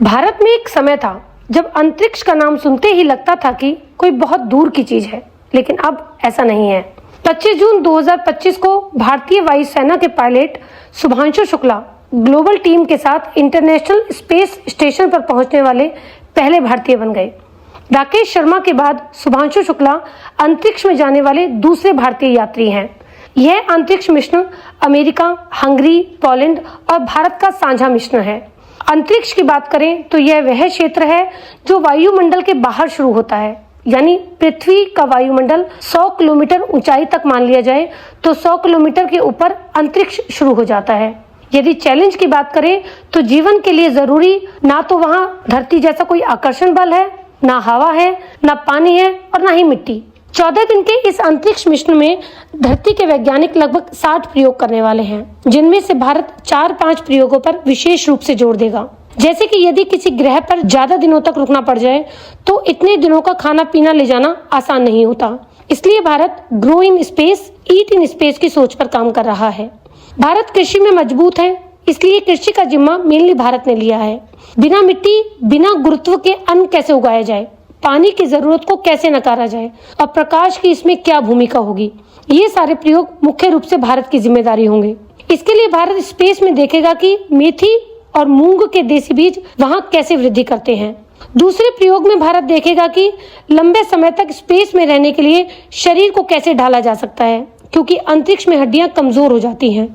भारत में एक समय था जब अंतरिक्ष का नाम सुनते ही लगता था कि कोई बहुत दूर की चीज है, लेकिन अब ऐसा नहीं है। 25 जून 2025 को भारतीय वायुसेना के pilot Shubhanshu Shukla global team के साथ इंटरनेशनल स्पेस स्टेशन पर पहुंचने वाले पहले भारतीय बन गए। राकेश शर्मा के बाद शुभांशु शुक्ला अंतरिक्ष में जाने वाले दूसरे भारतीय यात्री हैं। यह अंतरिक्ष मिशन अमेरिका, हंगरी, पोलैंड और भारत का साझा मिशन है। अंतरिक्ष की बात करें तो यह वह क्षेत्र है जो वायुमंडल के बाहर शुरू होता है, यानी पृथ्वी का वायुमंडल 100 किलोमीटर ऊंचाई तक मान लिया जाए तो 100 किलोमीटर के ऊपर अंतरिक्ष शुरू हो जाता है। यदि चैलेंज की बात करें तो जीवन के लिए जरूरी ना तो वहां धरती जैसा कोई आकर्षण बल है, ना हवा है, ना पानी है और ना ही मिट्टी। 14 दिन के इस अंतरिक्ष मिशन में धरती के वैज्ञानिक लगभग 60 प्रयोग करने वाले हैं, जिनमें से भारत 4-5 प्रयोगों पर विशेष रूप से जोर देगा। जैसे कि यदि किसी ग्रह पर ज्यादा दिनों तक रुकना पड़ जाए तो इतने दिनों का खाना पीना ले जाना आसान नहीं होता। इसलिए Bharat grow in space, eat in space की सोच पर काम कर रहा है। भारत कृषि में मजबूत है, इसलिए कृषि का जिम्मा मेनली भारत ने लिया है। बिना मिट्टी, बिना गुरुत्व के अन्न कैसे उगाया जाए, पानी की जरूरत को कैसे नकारा जाए और प्रकाश की इसमें क्या भूमिका होगी, ये सारे प्रयोग मुख्य रूप से भारत की जिम्मेदारी होंगे। इसके लिए भारत स्पेस में देखेगा कि मेथी और मूंग के देसी बीज वहां कैसे वृद्धि करते हैं। दूसरे प्रयोग में भारत देखेगा कि लंबे समय तक स्पेस में रहने के लिए शरीर को कैसे ढाला जा सकता है, क्योंकि अंतरिक्ष में हड्डियां कमजोर हो जाती हैं,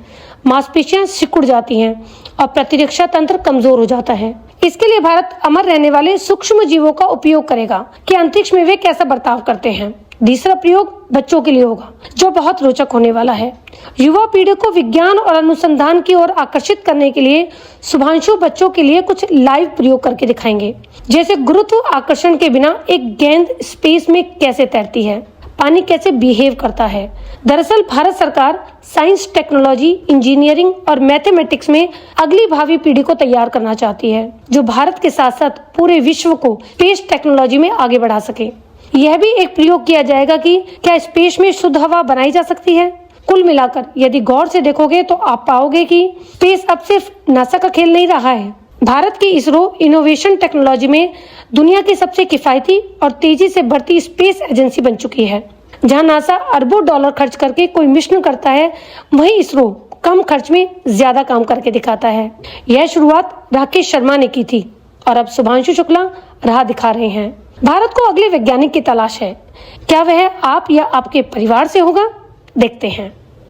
मांसपेशियां सिकुड़ जाती हैं और प्रतिरक्षा तंत्र कमजोर हो जाता है। इसके लिए भारत अमर रहने वाले सूक्ष्म जीवों का उपयोग करेगा कि अंतरिक्ष में वे कैसा बर्ताव करते हैं। तीसरा प्रयोग बच्चों के लिए होगा, जो बहुत रोचक होने वाला है। युवा पीढ़ी को विज्ञान और अनुसंधान की ओर आकर्षित करने के लिए शुभांशु बच्चों के लिए कुछ लाइव प्रयोग करके दिखाएंगे, जैसे गुरुत्व आकर्षण के बिना एक गेंद स्पेस में कैसे तैरती है, पानी कैसे बिहेव करता है। दरअसल भारत सरकार साइंस, टेक्नोलॉजी, इंजीनियरिंग और मैथमेटिक्स में अगली भावी पीढ़ी को तैयार करना चाहती है, जो भारत के साथ साथ पूरे विश्व को स्पेस टेक्नोलॉजी में आगे बढ़ा सके। यह भी एक प्रयोग किया जाएगा कि क्या स्पेस में शुद्ध हवा बनाई जा सकती है। कुल मिलाकर यदि गौर से देखोगे तो आप पाओगे कि स्पेस अब सिर्फ नासा का खेल नहीं रहा है। भारत की इसरो इनोवेशन टेक्नोलॉजी में दुनिया की सबसे किफायती और तेजी से बढ़ती स्पेस एजेंसी बन चुकी है। जहां नासा अरबों डॉलर खर्च करके कोई मिशन करता है, वहीं इसरो कम खर्च में ज्यादा काम करके दिखाता है। यह शुरुआत राकेश शर्मा ने की थी और अब शुभांशु शुक्ला राह दिखा रहे हैं। भारत को अगले वैज्ञानिक की तलाश है। क्या वह आप या आपके परिवार से होगा? देखते हैं।